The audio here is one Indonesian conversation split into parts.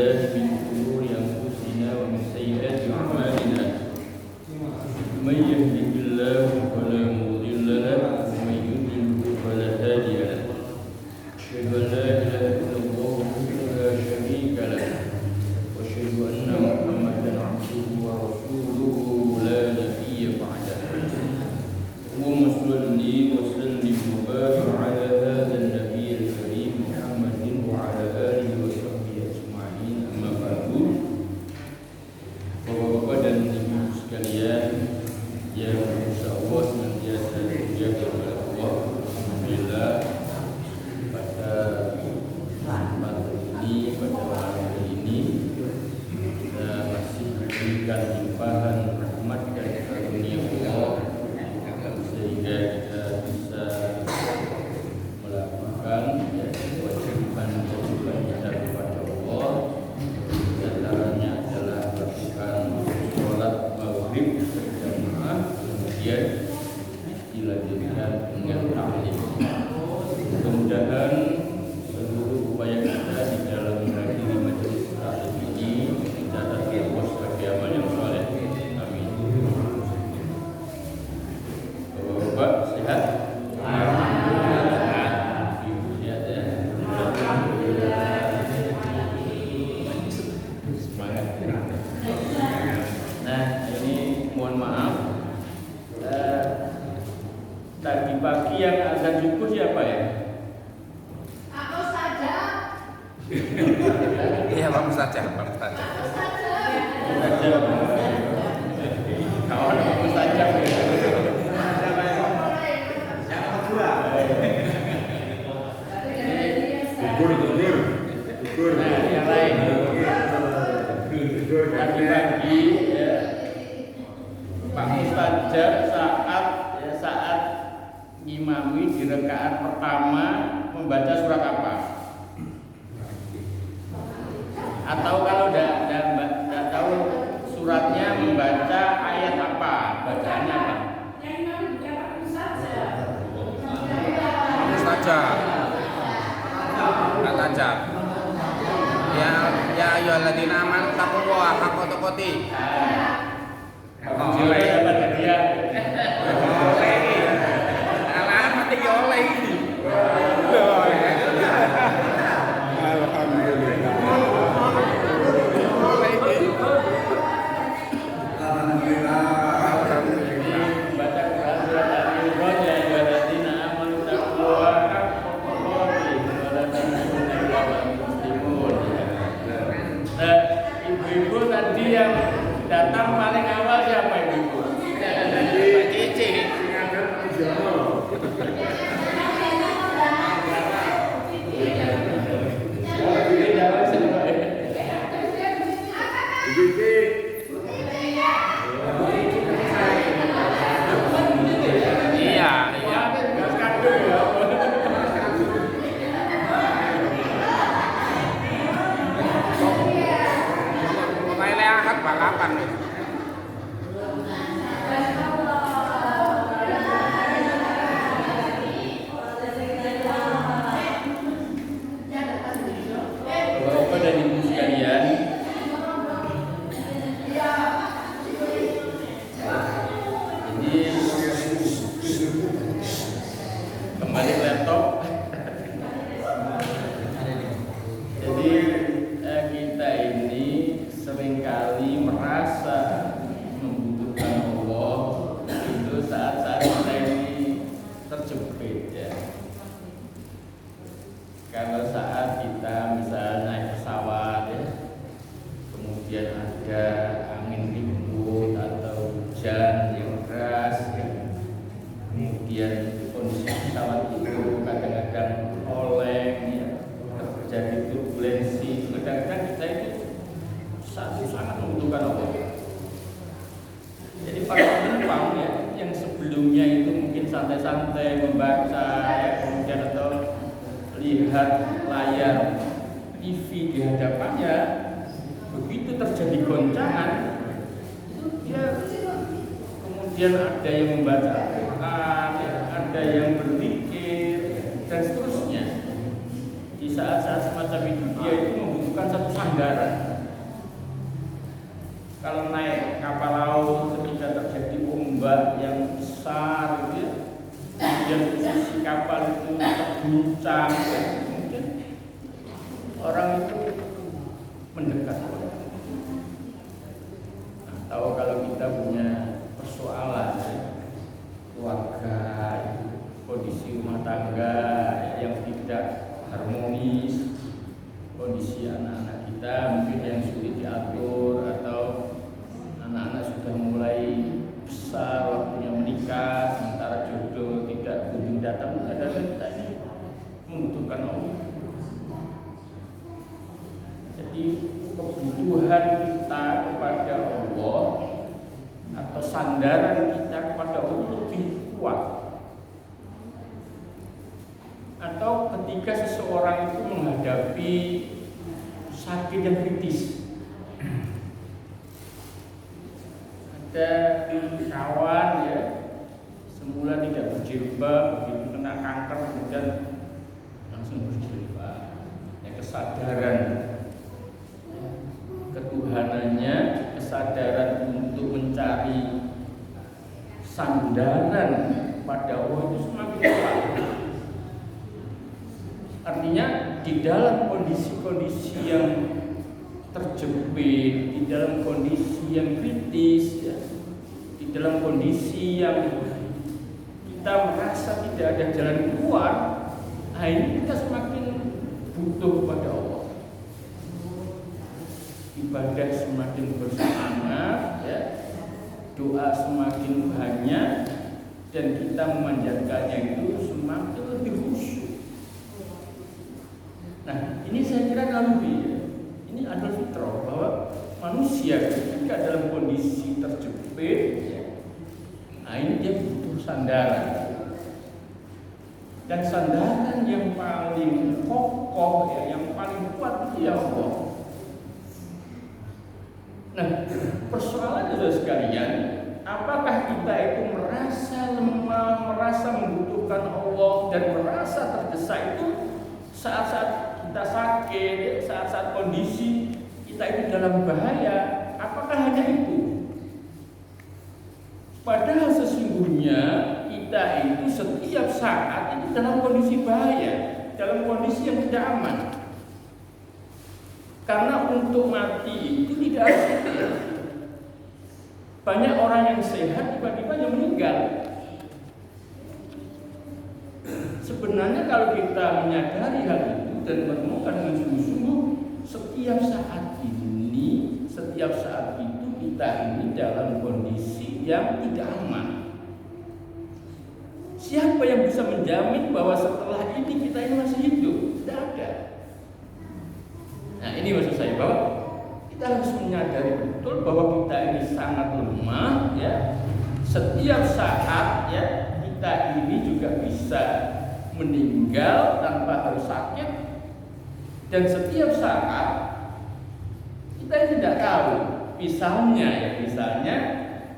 بالله من شرور أنفسنا ومن سيئات أعمالنا من يهده الله فلا مضل له ومن يضلل فلا هادي له أشهد أن لا إله إلا الله وحده لا شريك له وأشهد أن محمدا عبده ورسوله لا نبي بعده اللهم صل وسلم وبارك على هذا النبي الكريم محمد وعلى آله وصحبه أجمعين أما بعد. Bapak-bapak dan ibu sekalian yang insyaallah senantiasa dijaga oleh Allah, alhamdulillah pada kesempatan ini, pada malam hari ini kita masih diberikan limpahan rahmat dan karunia Allah sehingga kita bisa melakukan kewajiban kita kepada Allah. Di antaranya adalah melakukan sholat maghrib berjamaah, kemudian dilanjutkan dengan ta'lim. Mudah-mudahan seluruh upaya kita di dalam menghadiri majelis ta'lim ini dicatat Allah sebagai amal yang saleh. Amin. Bapak sehat? Ibu sehat ya? Semangat. Nah, ini mohon maaf. Tadi pagi yang azan subuh siapa ya? Aku saja. Iya, Pak Ustaz. Kawan aku saja. Gugur. Nah, yang lain. Tadi pagi ya, Pak Mustajab saat ngimami di rakaat pertama membaca surat apa? Atau kalau tidak tahu suratnya membaca ayat apa? Bacaannya apa? Yang imam bukan aku saja. Tajab. Ya ayyuhalladzina amanu taqullaha haqqa tuqatih. Mulai dapat hadiah. Alah mati ki oleh iki. Baca surat Al-Imran ya ayyuhalladzina amanu taqullaha haqqa tuqatih wa la tamutunna illa wa antum muslimun. Nah, ibu-ibu tadi yang datang paling awal siapa ibu-ibu? Pak Cici. Iya. Gas kado ya. Mulai akad balapan. Bapak dan ibu sekalian, jadi kembali ke laptop. Jadi kita ini seringkali merasa membutuhkan Allah itu saat-saat kita ini terjepit ya. Kalau saat kita misalnya naik pesawat ya, kemudian ada angin ribut atau hujan yang deras ya, kemudian kondisi pesawat itu kadang-kadang oleng ya, terjadi turbulensi, kadang-kadang kita itu sangat membutuhkan Allah. Jadi para penumpang ya, yang sebelumnya itu mungkin santai-santai membaca ya, kemudian atau lihat layar TV di hadapannya, begitu terjadi goncangan itu dia kemudian ada yang membaca Al-Quran, ada yang berzikir dan seterusnya. Di saat-saat semacam itu dia itu membutuhkan satu sandungan sandaran. Kalau naik kapal laut ketika terjadi ombak yang besar, gitu ya, kemudian posisi kapal itu terguncang, ya, mungkin orang itu mendekat. Atau kalau kita punya persoalan, ya, keluarga, kondisi rumah tangga yang tidak harmonis, kondisi anak-anak kita mungkin yang sulit diatur, atau anak-anak sudah mulai besar waktunya menikah, sementara jodoh tidak kunjung datang, ada kita ini membutuhkan Allah. Jadi kebutuhan kita kepada Allah atau sandaran kita kepada Allah lebih kuat. Atau ketika seseorang itu menghadapi sakit yang kritis, ada kawan ya semula tidak berjilbab, begitu kena kanker kemudian langsung berjilbab. Ya, kesadaran ketuhanannya, kesadaran untuk mencari sandaran pada Allah itu semakin kuat. Artinya di dalam kondisi-kondisi yang terjepit, di dalam kondisi yang kritis, ya, di dalam kondisi yang kita merasa tidak ada jalan keluar, nah ini kita semakin butuh kepada Allah. Ibadah semakin bersemangat, ya, doa semakin banyak, dan kita memanjatkannya itu semakin lebih khusyuk. Nah, ini saya kira naluri, ya. Ini adalah fitrah bahwa manusia ketika dalam kondisi terjepit, ya, nah ini dia butuh sandaran. Dan sandaran yang paling kokoh, ya, yang paling kuat itu ya Allah. Nah, persoalannya saudara sekalian, apakah kita itu merasa lemah, merasa membutuhkan Allah, dan merasa terdesak itu saat-saat kita sakit, ya, saat-saat kondisi kita itu dalam bahaya? Apakah hanya itu? Padahal sesungguhnya kita itu setiap saat itu dalam kondisi bahaya, dalam kondisi yang tidak aman. Karena untuk mati itu tidak ada. Banyak orang yang sehat tiba-tiba yang meninggal. Sebenarnya kalau kita menyadari hal itu dan menemukan dengan sungguh-sungguh, setiap saat itu kita ini dalam kondisi yang tidak aman. Siapa yang bisa menjamin bahwa setelah ini kita ini masih hidup? Tidak ada. Nah, ini maksud saya bahwa kita harus menyadari betul bahwa kita ini sangat lemah, ya. Setiap saat, ya, kita ini juga bisa meninggal tanpa harus sakit, dan setiap saat kita tidak tahu. Misalnya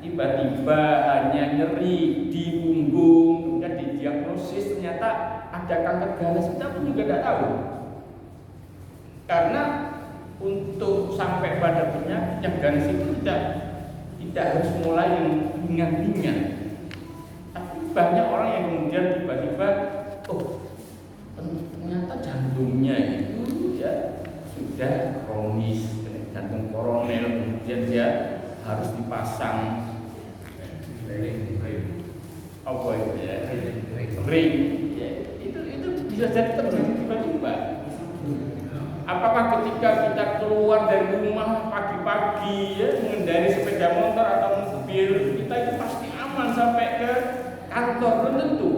tiba-tiba hanya nyeri di punggung, kemudian didiagnosis ternyata ada kanker ganas, kita pun juga tidak tahu. Karena untuk sampai pada penyakit yang ganas itu tidak harus mulai yang ringan-ringan. Tapi banyak orang yang kemudian tiba-tiba, oh ternyata jantungnya itu, ya, sudah kronis, jantung koroner, kemudian dia harus dipasang apa itu, ya, ring, ya, itu bisa jadi terjadi tiba-tiba. Apakah ketika kita keluar dari rumah pagi-pagi, ya, mengendarai sepeda motor atau mobil, kita itu pasti aman sampai ke kantor? Belum tentu.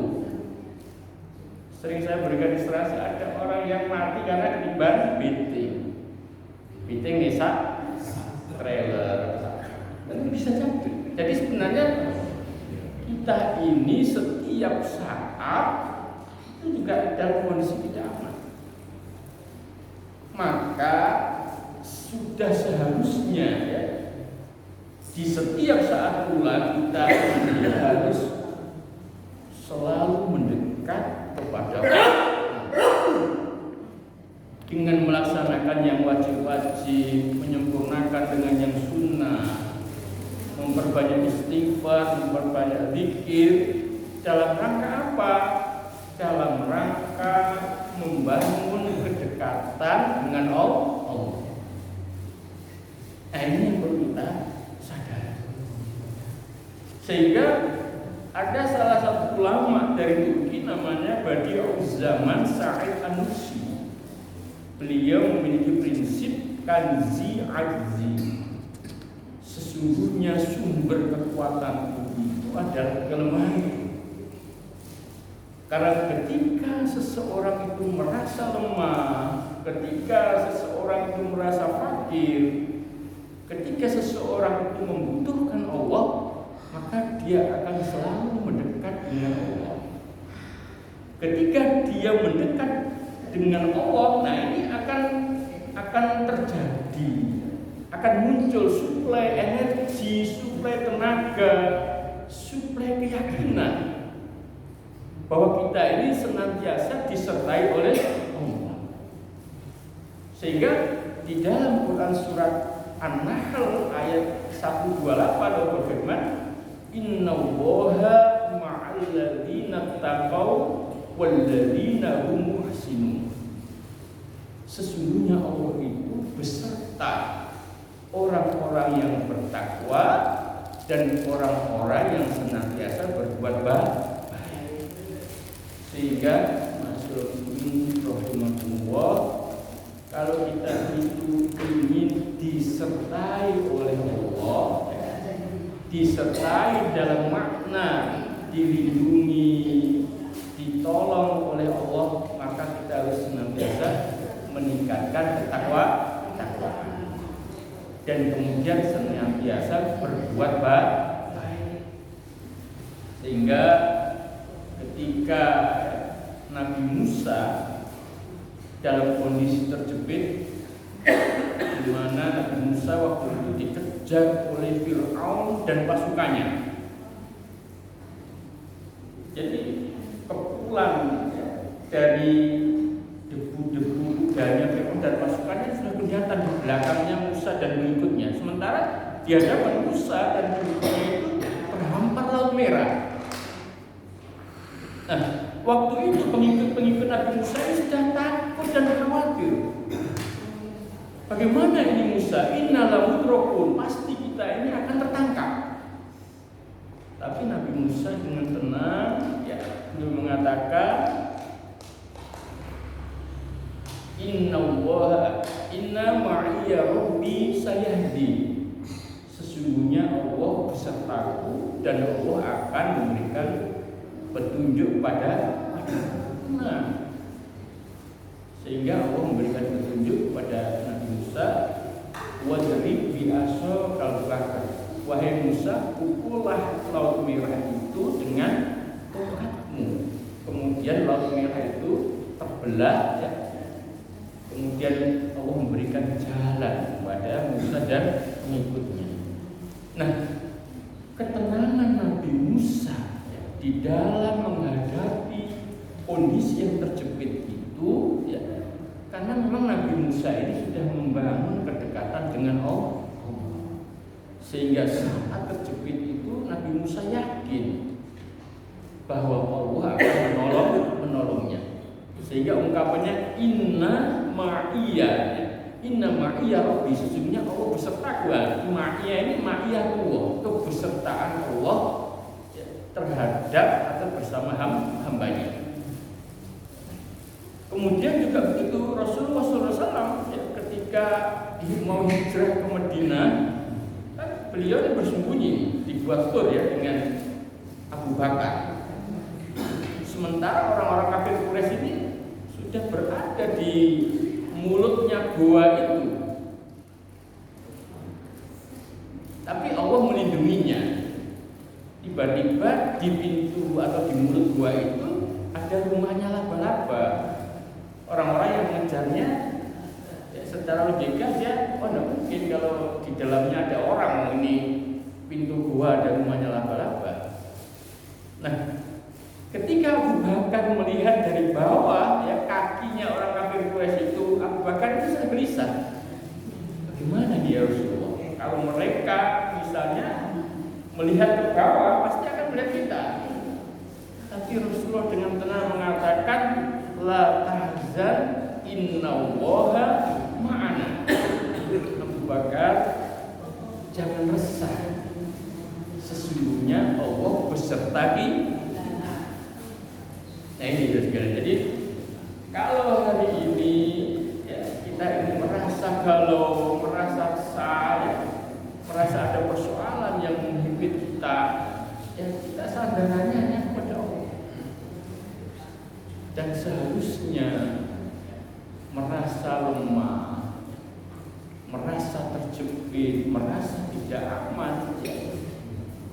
Sering saya berikan ilustrasi, ada orang yang mati karena ketiban biting nesak trailer, dan bisa jadi. Jadi sebenarnya kita ini setiap saat itu juga dalam kondisi tidak aman. Maka sudah seharusnya, ya, di setiap saat pula kita harus selalu mendekat kepada Allah dengan melakukan melaksanakan yang wajib-wajib, menyempurnakan dengan yang sunnah, memperbanyak istighfar, memperbanyak zikir. Dalam rangka apa? Dalam rangka membangun kedekatan dengan Allah. Ini yang perlu kita sadari. Sehingga ada salah satu ulama dari Turki namanya Badi'uz Zaman Sa'id An-Nursi. Beliau memiliki prinsip kanzi ajzi. Sesungguhnya sumber kekuatan itu adalah kelemahan. Karena ketika seseorang itu merasa lemah, ketika seseorang itu merasa fakir, ketika seseorang itu membutuhkan Allah, maka dia akan selalu mendekat dengan Allah. Ketika dia mendekat dengan Allah, nah ini akan terjadi, akan muncul suplai energi, suplai tenaga, suplai keyakinan bahwa kita ini senantiasa disertai oleh Allah. Sehingga di dalam Quran surat An-Nahl ayat 128 Allah berfirman, Innallaha ma'al ladzina taqaw wal ladzina hum muhsinun. Sesungguhnya Allah itu beserta orang-orang yang bertakwa dan orang-orang yang senantiasa berbuat baik. Sehingga masyaallah rahimahullah, kalau kita itu ingin disertai oleh Allah, disertai dalam makna dilindungi, ditolong oleh Allah, maka kita harus senantiasa meningkatkan ketakwaan dan kemudian senantiasa berbuat baik. Sehingga ketika Nabi Musa dalam kondisi terjepit, di mana Nabi Musa waktu itu dikejar oleh Fir'aun dan pasukannya. Jadi kepulan dari debu-debu udahnya Fir'aun dan pasukannya sudah kelihatan di belakangnya Musa dan pengikutnya. Sementara di hadapan Musa dan pengikutnya itu terhampar Laut Merah. Nah, waktu itu pengikut Nabi Musa ini sudah takut dan khawatir. Bagaimana ini Musa? Inna lamudrokun, pasti kita ini akan tertangkap. Tapi Nabi Musa dengan tenang, beliau mengatakan, Inna ma'iya Rabbi sayahdi. Sesungguhnya Allah besertaku dan Allah akan memberikan petunjuk pada sehingga Allah memberikan petunjuk pada Nabi Musa, wadrib bi asal kalbaka. Wahai Musa, pukullah Laut Merah itu dengan tongkatmu. Kemudian Laut Merah itu terbelah, Kemudian Allah memberikan jalan kepada Musa dan pengikutnya. Nah, ketenangan Nabi Musa di dalam menghadapi kondisi yang terjepit itu, karena memang Nabi Musa ini sudah membangun kedekatan dengan Allah, sehingga saat terjepit itu Nabi Musa yakin bahwa Allah akan menolongnya. Sehingga ungkapannya Inna ma'iya Rabbi, sesungguhnya Allah besertaku. Ma'iya ini ma'iya Allah, kebesertaan Allah terhadap atau bersama hambanya. Kemudian juga begitu Rasulullah SAW ketika mau hijrah ke Madinah, beliau bersembunyi di Gua Thur dengan Abu Bakar. Sementara orang-orang kafir Quraisy ini sudah berada di mulutnya gua itu, tapi Allah melindunginya. Tiba-tiba di pintu atau di mulut gua itu ada rumahnya laba-laba. Orang-orang yang mengejarnya secara logika tidak mungkin kalau di dalamnya ada orang, ini pintu gua ada rumahnya laba-laba. Nah, ketika Abu Bakar melihat dari bawah kakinya orang kafir Quraisy itu, Abu Abu Bakar itu sering gelisah. Bagaimana dia Rasulullah? Kalau mereka misalnya melihat ke bawah, pasti akan melihat kita. Tapi Rasulullah dengan tenang mengatakan, la tahzan innallaha ma'ana. Abu Bakar, jangan resah. Sesungguhnya Allah beserta kita. Nah ini sekalian. Jadi kalau hari ini ya, kita ini merasa galau, merasa resah, merasa ada persoalan yang menghimpit kita, ya kita sandarannya hanya kepada Allah. Dan seharusnya merasa lemah, merasa terjepit, merasa tidak aman, ya,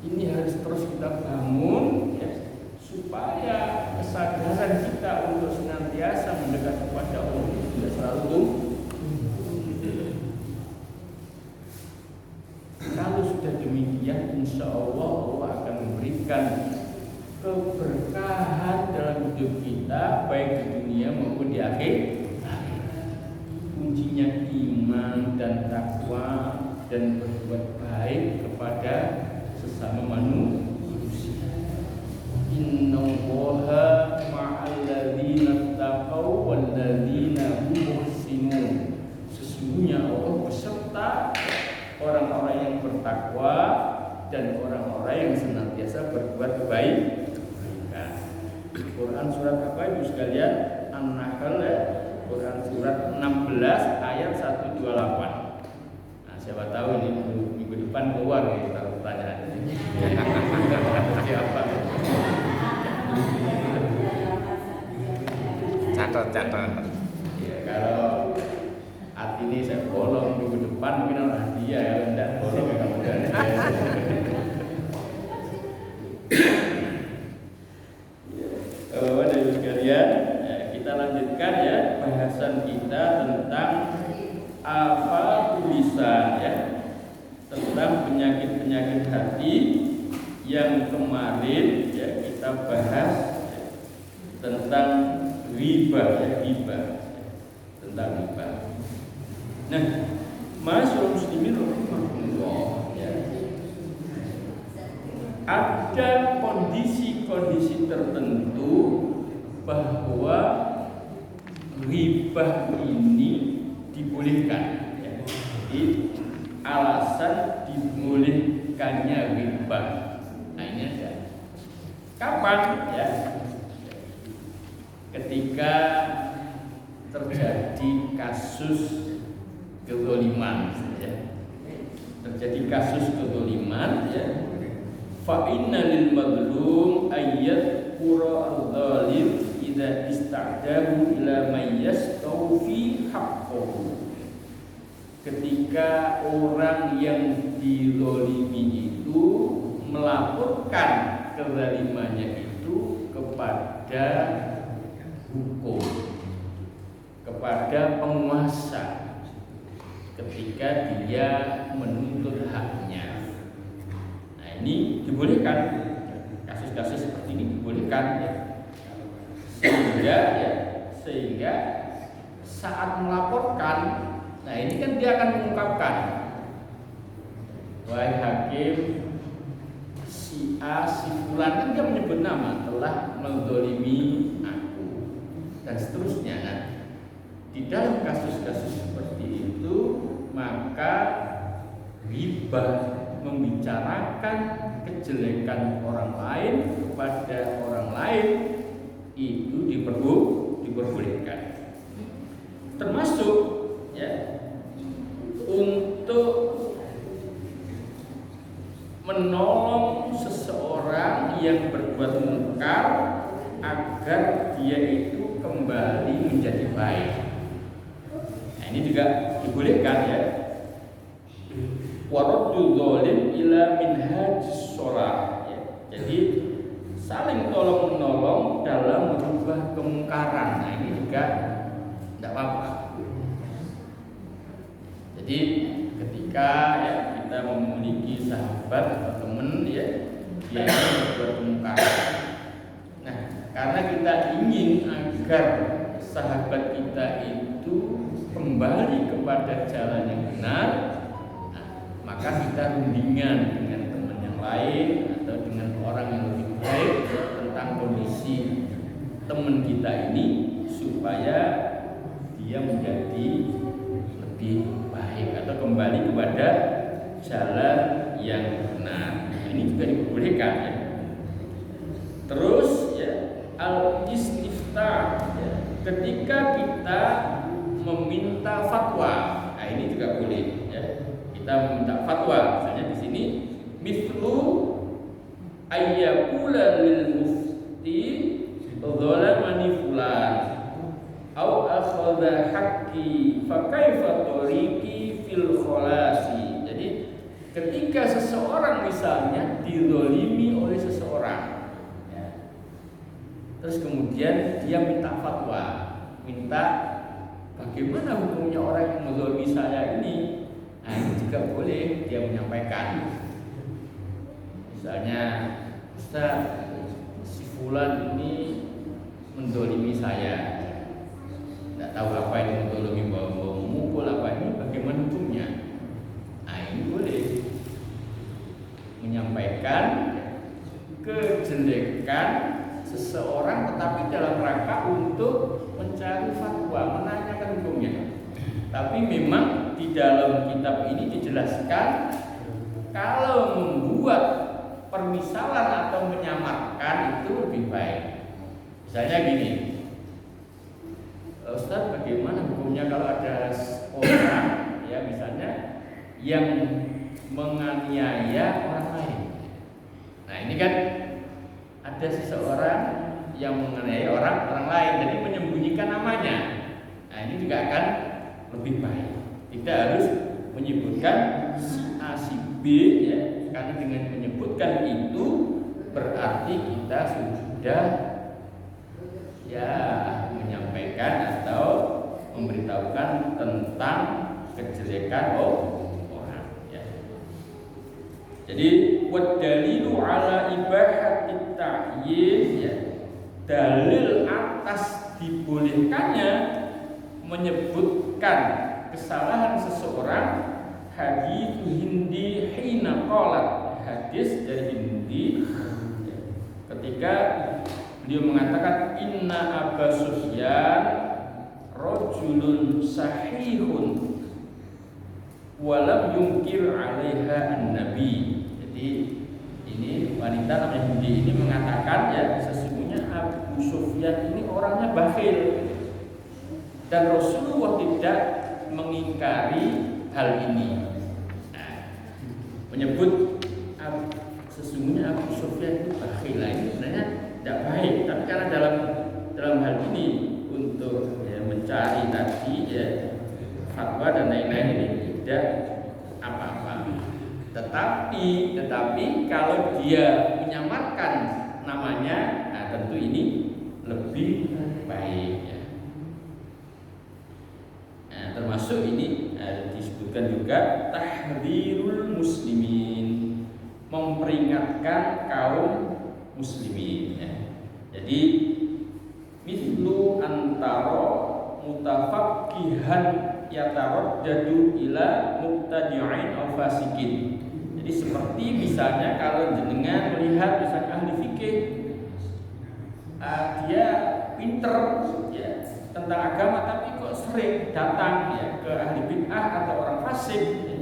ini harus terus kita bangun, ya, supaya kesadaran kita untuk senantiasa mendekat kepada Allah tidak selalu tumbuh. Kalau sudah demikian, insya Allah Allah akan memberikan keberkahan dalam hidup kita, baik di dunia maupun di akhir. Kuncinya iman dan takwa dan berbuat baik kepada sesama manusia. Innallaha ma'al ladzina taqaw wal ladzina hum muhsinun. Sesungguhnya Allah beserta orang-orang yang bertakwa dan orang-orang yang senantiasa berbuat baik. Quran surat apa itu sekalian? An-Nahl, Quran surat 16 ayat 128. Nah, siapa tahu ini minggu depan keluar kita pertanyaan ini. Siapa? Catat. Ya, kalau hati ini saya bolong minggu depan mungkin orang dia ya, tidak bolong ya kemudian. Bapak Ibu sekalian, kita lanjutkan ya bahasan kita tentang apa tulisan ya, tentang penyakit-penyakit hati yang kemarin ya kita bahas ya, tentang riba ya, tentang riba. Nah, Masyaallah muslimin rahimahullah ya. Ada kondisi-kondisi tertentu bahwa riba ini dibolehkan ya. Jadi alasan dibolehkannya riba. Nah ini ada. Kapan ya? Ketika terjadi kasus kezaliman ya. Terjadi kasus kezaliman ya. Fa inna lil madlum ayyat qura al-zalim idza ista'dahu ila may yastawfi haqqahu. Ketika orang yang dizalimi itu melaporkan kezalimannya itu kepada hukum, kepada penguasa ketika dia menuntut haknya. Nah ini dibolehkan, kasus-kasus seperti ini dibolehkan ya. Sehingga saat melaporkan, nah ini kan dia akan mengungkapkan, wahai hakim, si A, si Fulan, kan dia menyebut nama, telah menzalimi aku dan seterusnya. Nah, di dalam kasus-kasus seperti itu maka riba membicarakan kejelekan orang lain kepada orang lain itu diperbolehkan. Termasuk ya untuk menolong seseorang yang berbuat mungkar agar dia itu kembali menjadi baik. Nah, ini juga dibolehkan ya. Waraddu dzalim ila minhajis shalah ya. Jadi saling tolong menolong dalam merubah kemungkaran. Nah, ini juga tidak apa-apa. Jadi ketika ya kita memiliki sahabat atau teman ya yang berbuat kemungkaran. Nah, karena kita ingin agar sahabat kita itu kembali kepada jalan yang benar, maka kita rundingan dengan teman yang lain atau dengan orang yang lebih baik tentang kondisi teman kita ini supaya dia menjadi lebih baik atau kembali kepada jalan yang benar. Ini juga diperbolehkan ya. Terus ya, al-istiftah ya, ketika kita meminta fatwa. Nah, ini juga boleh ya. Kita meminta fatwa, misalnya di sini mithlu ayyakula lil mufti dhalamani fulan au akhadha haqqi fa kaifa tariqi fil khalasi. Jadi ketika seseorang misalnya dizalimi oleh seseorang ya, terus kemudian dia minta fatwa, minta bagaimana hukumnya orang yang menzalimi saya ini. Nah, ini juga boleh dia menyampaikan. Misalnya, Ustaz, si fulan ini menzalimi saya. Tidak tahu apa itu menzalimi, bawa memukul apa ini, bagaimana hukumnya? Nah, ini boleh menyampaikan kejelekan seseorang, tetapi dalam rangka untuk mencari fatwa, menanyakan hukumnya. Tapi memang di dalam kitab ini dijelaskan kalau membuat permisalan atau menyamarkan itu lebih baik. Misalnya gini, Ustaz, bagaimana hukumnya kalau ada orang ya misalnya yang menganiaya orang lain? Nah, ini kan ada seseorang yang menganiaya orang lain, jadi menyembunyikan namanya. Nah, ini juga akan lebih baik. Tidak harus menyebutkan si A si B ya, karena dengan menyebutkan itu berarti kita sudah ya menyampaikan atau memberitahukan tentang kejelekan orang ya. Jadi wadalilu ala ibahatit ta'yin ya, dalil atas dibolehkannya menyebutkan kesalahan seseorang hadits Hindi hina qalat, hadis dari Hindi ketika beliau mengatakan inna Aba Sufyan rajulun sahihun walam yungkir 'alaiha an-nabi. Jadi ini wanita namanya Hindi ini mengatakan ya, sesungguhnya Abu Sufyan ini orangnya bakhil dan Rasulullah tidak mengingkari hal ini. Nah, menyebut sesungguhnya Abu Sufyan itu bakhil, ini sebenarnya tidak baik. Tapi karena dalam hal ini untuk ya, mencari tadi ya fatwa dan lain-lain ini tidak apa-apa. Tetapi kalau dia menyamarkan namanya, nah tentu ini lebih baik ya. Termasuk ini disebutkan juga tahdzirul muslimin, memperingatkan kaum muslimin ya. Jadi mithlu antara mutafaqqihan yataraddadu ila mubtadi'in aw fasikin. Jadi seperti misalnya kalau jenengan melihat misalnya ahli fikih dia pinter ya tentang agama, tapi kok sering datang ya ke ahli bid'ah atau orang fasik ya,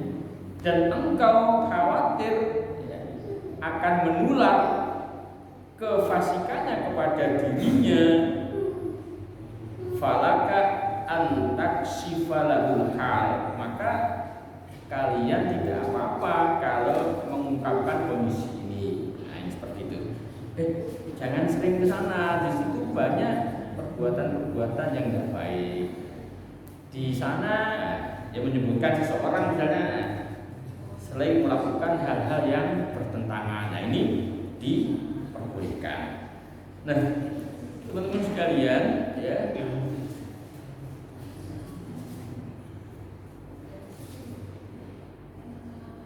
dan engkau khawatir ya, akan menular kefasikannya kepada dirinya, falaka antaksifalahul hal, maka kalian tidak apa-apa kalau mengungkapkan kondisi ini. Nah, ini seperti itu. Jangan sering ke sana, di situ banyak perbuatan-perbuatan yang tidak baik. Di sana ya menyebutkan seseorang misalnya selain melakukan hal-hal yang bertentangan. Nah, ini diperbolehkan. Nah, teman-teman sekalian ya,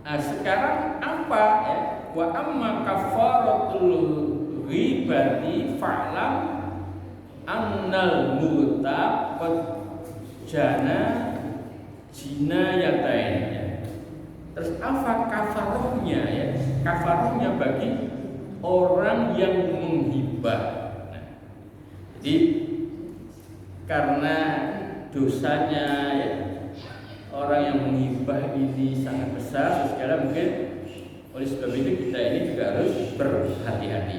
nah sekarang apa ya? Wa amma kafaratul ghibati fa'lam annal mutab qad jana jinayatain ya. Terus apa kafarohnya ya? Kafarohnya bagi orang yang menghibah. Nah, jadi karena dosanya ya, orang yang menghibah ini sangat besar, sekarang mungkin oleh sebab itu kita ini juga harus berhati-hati.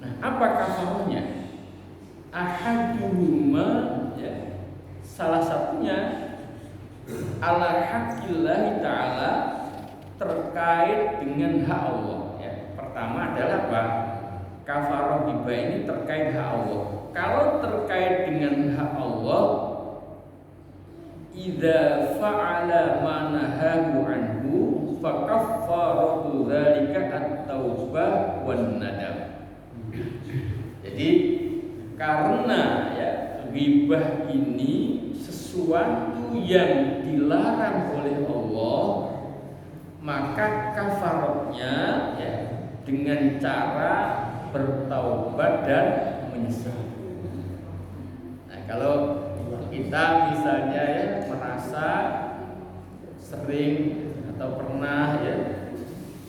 Nah, apa kafarohnya? Ahaduhuma ya, salah satunya ala haqqillahi ta'ala, terkait dengan hak Allah ya. Pertama adalah apa? Kafaroh hibah ini terkait hak Allah. Kalau terkait dengan hak Allah, idza fa'ala ma nahahu anhu fa kaffaratu dzalika at-taubah wan nadam. Jadi karena ya ghibah ini sesuatu yang dilarang oleh Allah, maka kafaratnya ya dengan cara bertaubat dan menyesal. Nah, kalau kita misalnya ya merasa sering atau pernah ya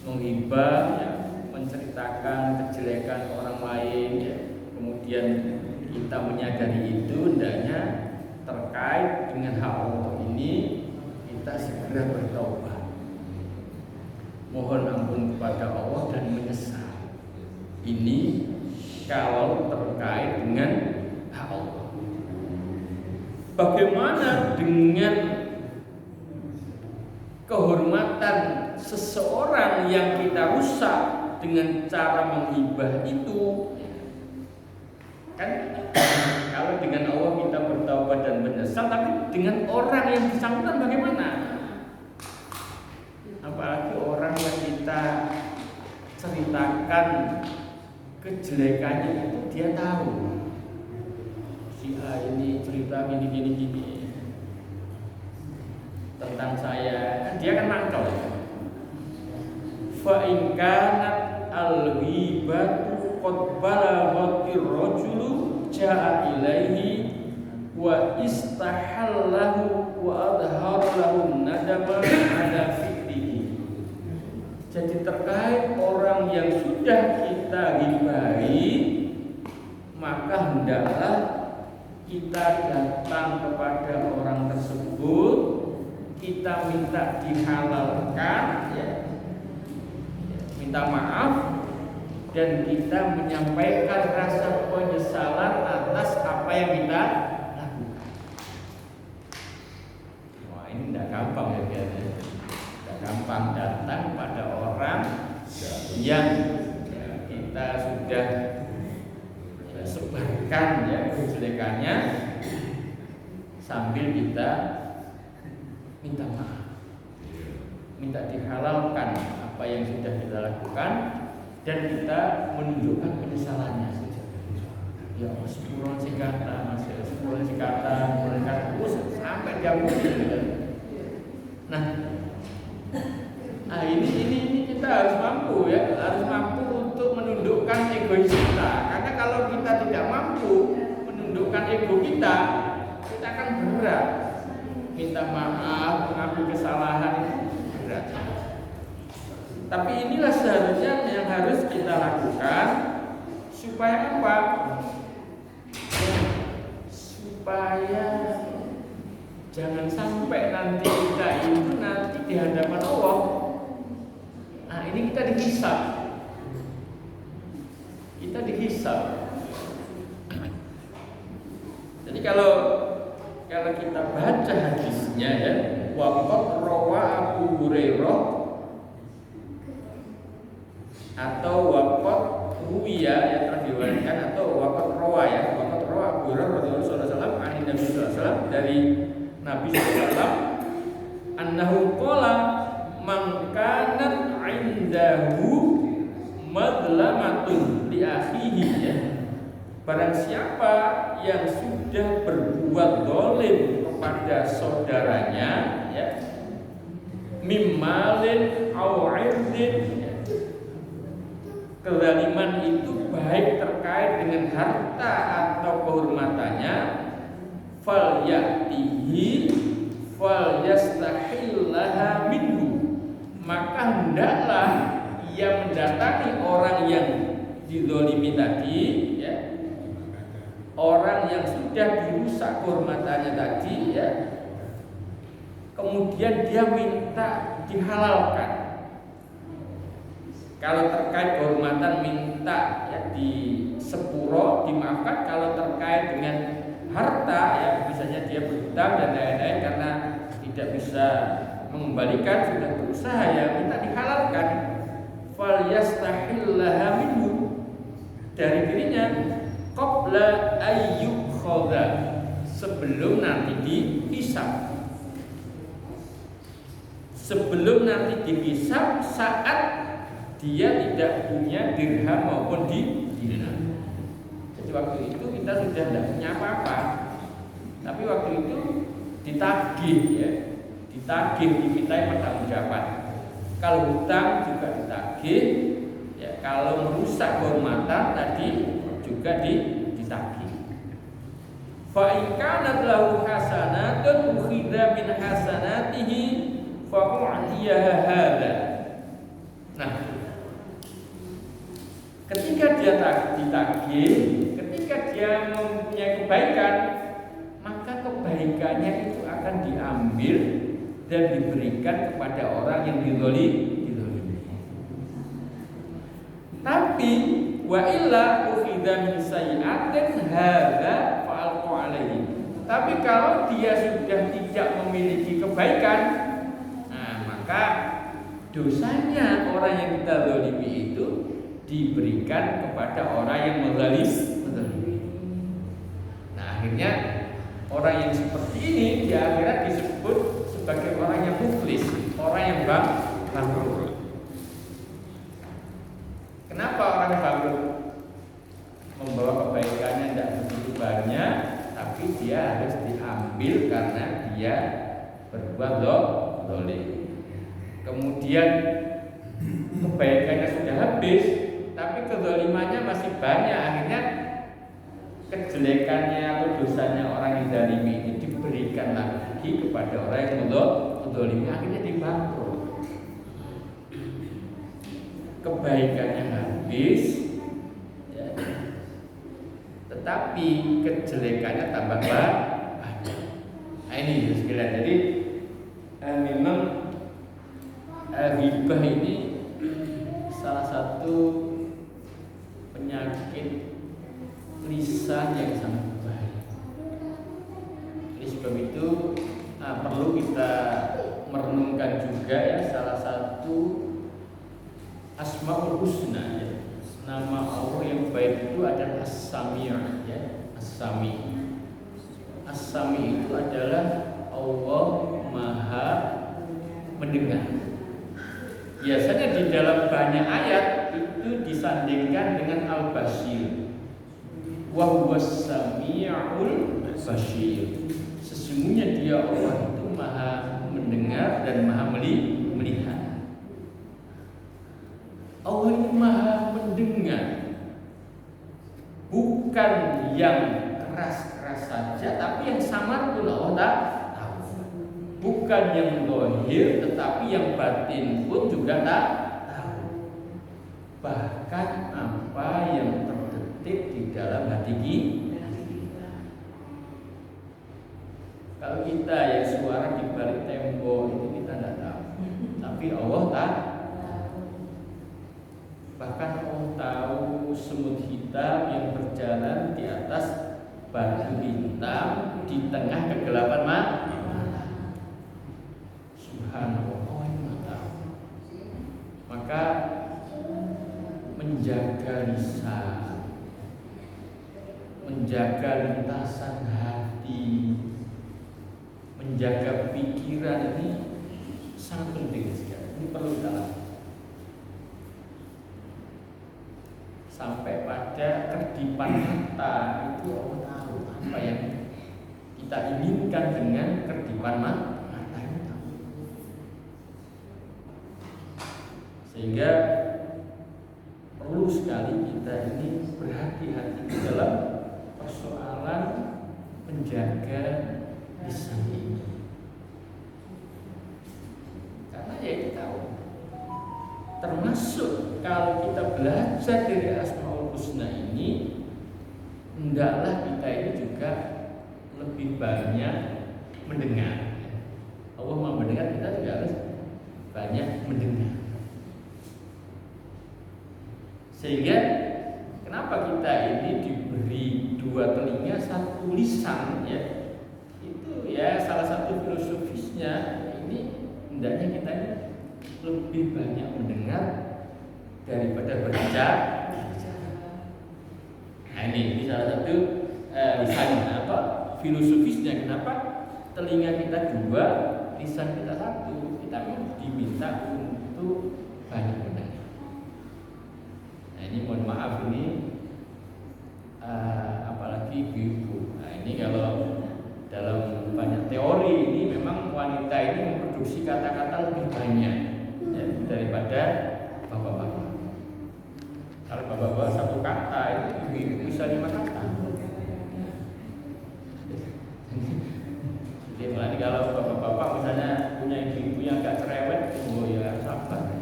menghibah ya, menceritakan kejelekan orang lain ya, kemudian kita menyadari itu hendaknya terkait dengan hak Allah ini kita segera bertaubat, mohon ampun kepada Allah dan menyesal. Ini kalau terkait dengan hak Allah. Bagaimana dengan kehormatan seseorang yang kita rusak dengan cara menghibah itu? Kan kalau dengan Allah kita bertaubat dan menyesal, tapi dengan orang yang bersangkutan bagaimana? Apalagi orang yang kita ceritakan kejelekannya itu dia tahu. Si A ini cerita gini tentang saya, kan dia kan mangkal. Fa in kanat al-ghibatu qad balaghatir rajulu ja'a ilaihi wa istahallahu wa adhara lahu nadama ala fi'lihi. Jadi terkait orang yang sudah kita ghibahi, maka hendaklah kita datang kepada orang tersebut, kita minta dihalalkan ya, minta maaf, dan kita menyampaikan rasa penyesalan atas apa yang kita lakukan. Wah, ini tidak gampang ya biasanya. Tidak gampang datang pada orang yang ya, kita sudah sebarkan ya kejelekannya, sambil kita minta maaf, minta dihalalkan apa yang sudah kita lakukan, dan kita menunjukkan penyesalannya. Ya sepuluh sikata, sepuluh sikata, sampai dia mungkin. Nah, ini kita harus mampu ya, harus mampu untuk menundukkan egois kita. Karena kalau kita tidak mampu menundukkan ego kita akan berat. Minta maaf, mengakui kesalahan itu berat. Tapi inilah seharusnya yang harus kita lakukan supaya apa? Supaya jangan sampai nanti kita itu nanti di hadapan Allah. Nah, ini kita dihisab. Kita dihisab. Jadi kalau kita baca hadisnya ya, waqad rawa Abu Hurairah atau waqad ruwiya yang telah diriwayatkan, atau waqad rawa ya, waqad rawa Abu Hurairah radhiyallahu anhu Nabi sallallahu alaihi wasallam, dari Nabi sallallahu alaihi wasallam, annahu qala man kanat 'indahu madlamatun li akhihi ya. Barang siapa yang sudah berbuat zalim kepada saudaranya ya, mimmalin aw 'irdin ya. Kezaliman itu baik terkait dengan harta atau kehormatannya, fal ya'tihi fal yastahillaha minhu, maka hendaklah ia mendatangi orang yang dizalimi tadi, ya, orang yang sudah dirusak kehormatannya tadi, ya, kemudian dia minta dihalalkan. Kalau terkait kehormatan minta ya di sepuro dimaafkan. Kalau terkait dengan harta ya misalnya dia berhutang dan lain-lain karena tidak bisa mengembalikan, sudah berusaha ya minta dihalalkan. Fal yastahillaha minhu, dari dirinya, qabla ayyukhadha, sebelum nanti dihisab. Sebelum nanti dihisab saat dia tidak punya dirham maupun dinar. Jadi waktu itu kita sudah tidak punya apa-apa, tapi waktu itu ditagih, ya, ditagih, dimintai pertanggungjawaban. Kalau hutang juga ditagih, ya, kalau merusak kehormatan tadi juga ditagih. Fa in kanat lahu hasanatun ukhidha min hasanatihi fa u'tiyaha hadza. Nah, ketika dia ditagih, ketika dia mempunyai kebaikan, maka kebaikannya itu akan diambil dan diberikan kepada orang yang dizalimi. Tapi wa illa ukhidha min sayyi'atin hadza fa'alqu alaihi. Tapi kalau dia sudah tidak memiliki kebaikan, nah maka dosanya orang yang kita zalimi itu diberikan kepada orang yang menzalimi. Nah akhirnya orang yang seperti ini di akhirat disebut sebagai orang yang muflis, orang yang bangkrut. Kenapa orang bangkrut? Membawa kebaikannya tidak begitu banyak, tapi dia harus diambil karena dia berbuat zalim. Kemudian kebaikannya sudah habis, tapi kezalimannya masih banyak. Akhirnya kejelekannya atau dosanya orang yang zalimi ini diberikan lagi kepada orang yang menzalimi, akhirnya dibangkrut. Kebaikannya habis, ya, tetapi kejelekannya tambah banyak. Nah ini sekalian. Jadi memang ghibah ini salah satu penyakit lisan yang sangat bahaya. Oleh sebab itu perlu kita merenungkan juga ya, salah satu Asmaul Husna, ya. Nama Allah yang baik itu adalah As-Sami', ya. As-Sami'. As-Sami' itu adalah Allah Maha mendengar. Biasanya di dalam banyak ayat itu disandingkan dengan Al-Basir. Wa huwas sami'ul basir. Sesungguhnya dia Allah itu Maha mendengar dan Maha melihat. Allah ini Maha mendengar, bukan yang keras-keras saja, tapi yang samar pun Allah tahu. Bukan yang zahir, tetapi yang batin pun juga tahu. Bahkan apa yang terdetik di dalam hati kita. Kalau kita yang suara di balik tembok itu kita tidak tahu, tapi Allah tahu. Bahkan Allah tahu semut hitam yang berjalan di atas batu hitam di tengah kegelapan malam. Subhanallah, Allah yang tahu. Maka menjaga lisan, menjaga lintasan hati, menjaga pikiran ini sangat penting sekali. Ini perlu kita lakukan. Sampai pada kedipan mata itu Allah tahu apa yang kita inginkan dengan kedipan mata itu. Sehingga perlu sekali kita ini berhati-hati dalam persoalan menjaga lisan ini. termasuk kalau kita belajar dari Asmaul Husna ini, hendaklah kita ini juga lebih banyak mendengar. Allah mau mendengar, kita juga harus banyak mendengar. Sehingga kenapa kita ini diberi dua telinga satu lisan, ya itu ya salah satu filosofisnya. Ini hendaknya kita ini lebih banyak mendengar daripada berbicara. Nah ini salah satu lisannya apa? Filosofisnya kenapa telinga kita dua, lisan kita satu. Kita diminta untuk banyak mendengar. Nah ini mohon maaf ini apalagi ibu. Nah ini kalau dalam banyak teori ini memang wanita ini memproduksi kata-kata lebih banyak ya, daripada bapak-bapak. Kalau bapak-bapak satu kata itu ibu bisa 5 kata. Jadi mulai kalau bapak-bapak misalnya punya ibu yang agak cerewet, oh ya sabar.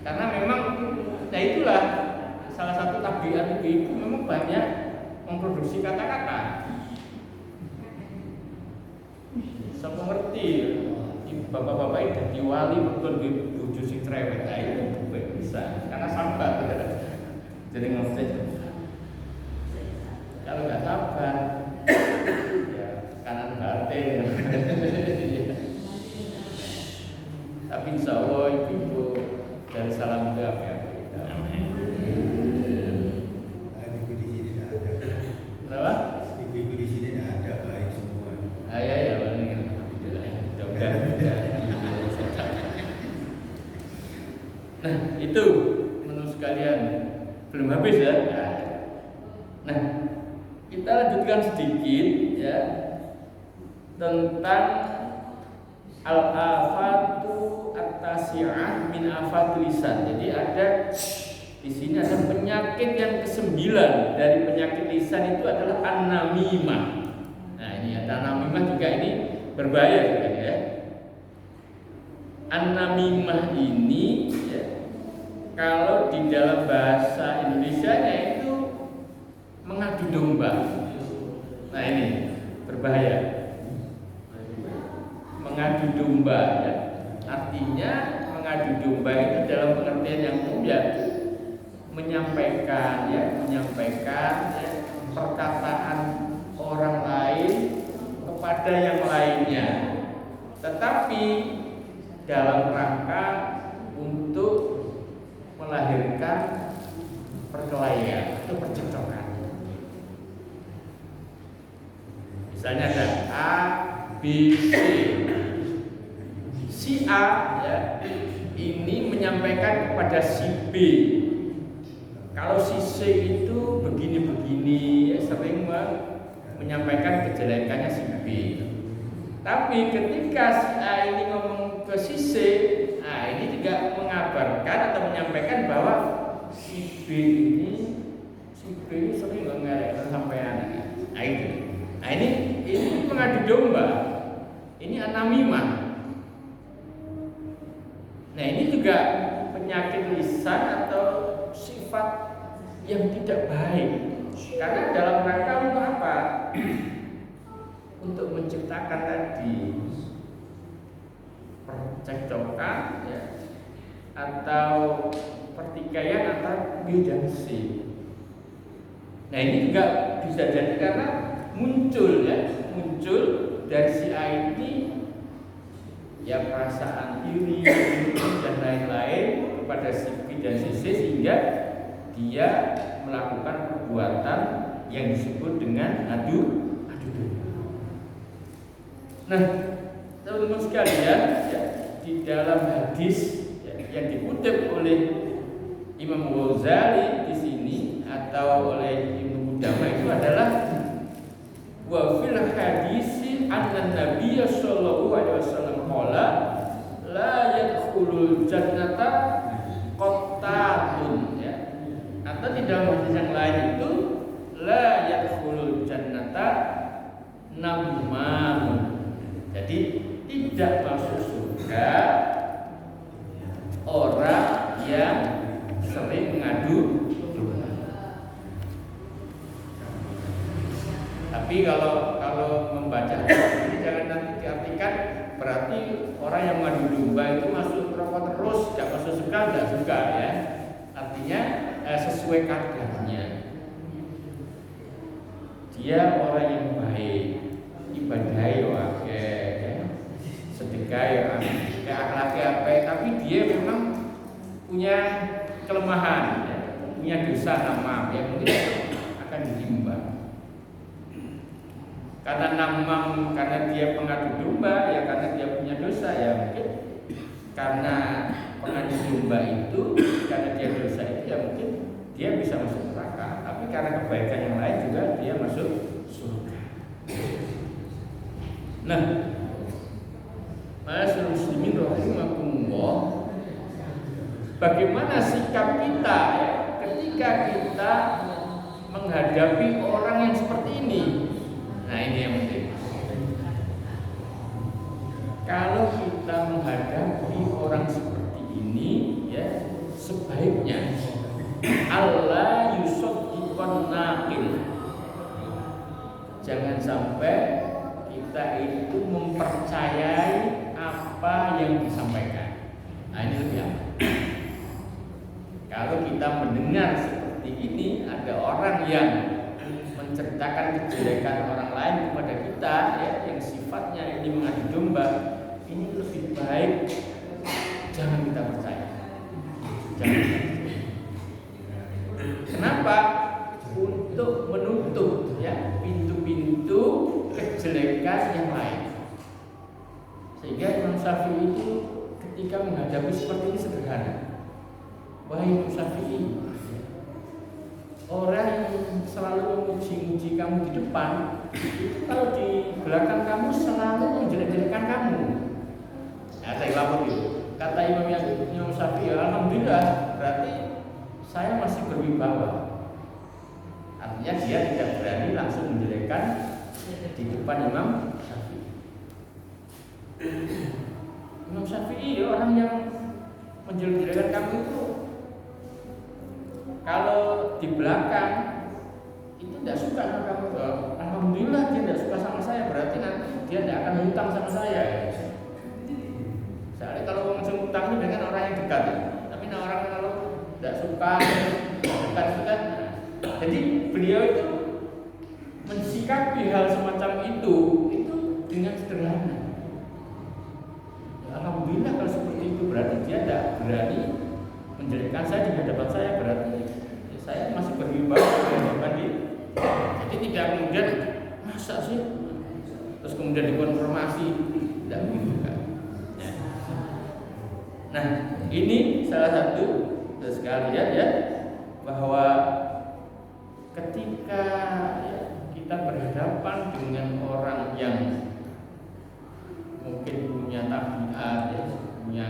Karena memang ya itulah salah satu tabiat ibu memang banyak memproduksi kata-kata. Saya mengerti bapak-bapak itu jadi wali betul bujuk si cerewet itu bisa karena sabar jadi ngerti. Kalau nggak sabar ya kanan batin. Tapi insya Allah ibu dari salam jawab ya. Kenapa? Ibu di sini ada baik semua. Ya, nah itu menurut sekalian belum habis ya. Nah kita lanjutkan sedikit ya tentang al-afatu at-tasi'ah min afatil lisan. Jadi ada di sini ada penyakit yang ke-9 dari penyakit lisan itu adalah an-namimah. Nah ini ada an-namimah juga ini berbahaya juga ya. An-namimah ini ya, kalau di dalam bahasa Indonesianya itu mengadu domba. Nah ini berbahaya. Mengadu domba ya. Artinya mengadu domba itu dalam pengertian yang umum ya menyampaikan perkataan orang lain kepada yang lainnya, tetapi dalam rangka untuk melahirkan perkelahian atau percekcokan. Misalnya ada A, B, C. Si A ya, ini menyampaikan kepada si B. Kalau si C itu begini-begini, ya, sering menyampaikan kejelekannya si B. Tapi ketika si A ini ngomong ke si C, nah ini juga mengabarkan atau menyampaikan bahwa si B ini sering ngelek sampean. Nah itu. Nah ini mengadu domba. Ini an-namimah. Nah ini juga penyakit lisan atau sifat yang tidak baik. Karena dalam rangka untuk apa? Untuk menciptakan tadi percekcokan ya, atau pertikaian antara B dan C. Nah ini juga bisa jadi karena muncul dari si A ini ya perasaan iri dan lain-lain kepada si B dan si C sehingga dia melakukan perbuatan yang disebut dengan adu domba. Nah, teman-teman sekalian, ya, di dalam hadis ya, yang dikutip oleh Imam Ghazali di sini atau oleh Ibnu Qudamah itu adalah wa fil hadisi anna Nabiy sallallahu alaihi wasallam qala la yadkhulul jannata qattatun ya. Atau di dalam hadis yang lain itu la yadkhulul jannata nammamun. Jadi tidak masuk surga orang yang mengadu domba itu masuk rokok terus, tidak masuk suka, tidak suka ya. Artinya sesuai kadarnya. Dia orang yang baik, ibadah ya, sedekah ya, akhlaknya apa, tapi dia memang punya kelemahan, ya, punya dosa nama yang mungkin akan ditimbang. Karena namam, karena dia pengadu domba, ya karena dia punya dosa, ya mungkin karena pengadu domba itu, karena dia dosa itu, ya mungkin dia bisa masuk neraka. Tapi karena kebaikan yang lain juga dia masuk surga. Nah, ma'asyiral muslimin rahimakumullah, bagaimana sikap kita ya, ketika kita menghadapi orang yang seperti ini? Nah, ini yang penting. Kalau kita menghadapi orang seperti ini, ya sebaiknya Allah yusaddiqan naqil. Jangan sampai kita itu mempercayai apa yang disampaikan. Nah, ini lebih aman. Kalau kita mendengar seperti ini, ada orang yang menceritakan kejelekan orang lain kepada kita, ya, yang sifatnya ini mengadu domba, ini lebih baik jangan kita percaya. Jangan. Kenapa? Untuk menutup ya pintu-pintu kejelekan yang lain. Sehingga Imam Syafi'i itu ketika menghadapi seperti ini sederhana. Wahai Imam Syafi'i, orang yang selalu memuji-muji kamu di depan, itu kalau di belakang kamu selalu menjelek-jelekan kamu. Nah, saya lapor gitu. Kata Imam Syafi'i, alhamdulillah, berarti saya masih berwibawa. Artinya dia tidak berani langsung menjelekkan di depan Imam Syafi'i. Imam Syafi'i orang yang menjelek-jelekan kamu itu, kalau di belakang itu tidak suka sama kamu. Alhamdulillah dia tidak suka sama saya, berarti nanti dia tidak akan hutang sama saya. Soalnya kalau langsung hutang itu dengan orang yang dekat, tapi orang kalau tidak suka dekat-dekat. Jadi beliau itu mensikapi hal semacam itu dengan sederhana. Alhamdulillah kalau seperti itu, berarti dia tidak berani menjelekkan saya di hadapan saya, berarti ya, saya masih berwibawa di hadapan dia. Jadi tidak kemudian masa sih, terus kemudian dikonfirmasi, tidak begitu kan? Ya. Nah, ini salah satu sekalian ya, bahwa ketika ya, kita berhadapan dengan orang yang mungkin punya tabiat, ya, punya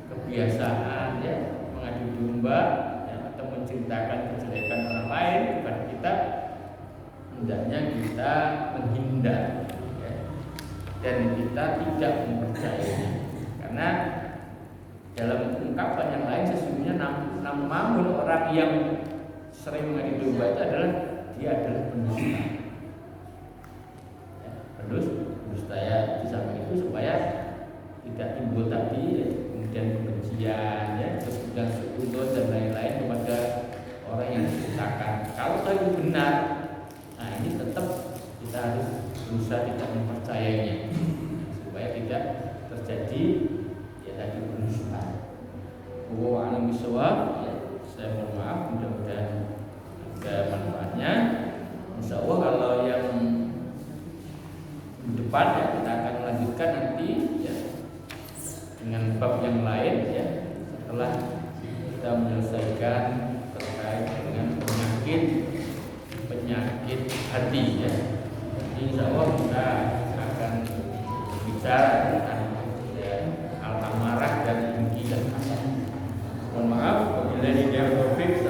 kebiasaan ya mengadu domba ya, atau menceritakan kejelekan orang lain kepada kita, hendaknya kita menghindar ya, dan kita tidak mempercayainya, karena dalam ungkapan yang lain sesungguhnya namun orang yang sering mengadu domba itu adalah dia adalah pendusta. Ya, pendusta ya, di samping itu supaya tidak timbul tadi ya, kemudian kebencian ya, terus kemudian sekutu dan lain-lain kepada orang yang diceritakan. Kalau itu benar, nah ini tetap kita harus berusaha tidak mempercayainya supaya tidak terjadi ya tadi pendusta. Wa a'lam bishawab. Saya mohon maaf, mudah-mudahan ada manfaatnya. Insya Allah kalau yang di depan ya kita akan melanjutkan nanti ya dengan bab yang lain ya, setelah kita menyelesaikan terkait dengan penyakit hati ya. Jadi insya Allah kita akan bicara tentang ya, al-amarah dan dengki dan hasad. Mohon maaf, wabillahi taufiq.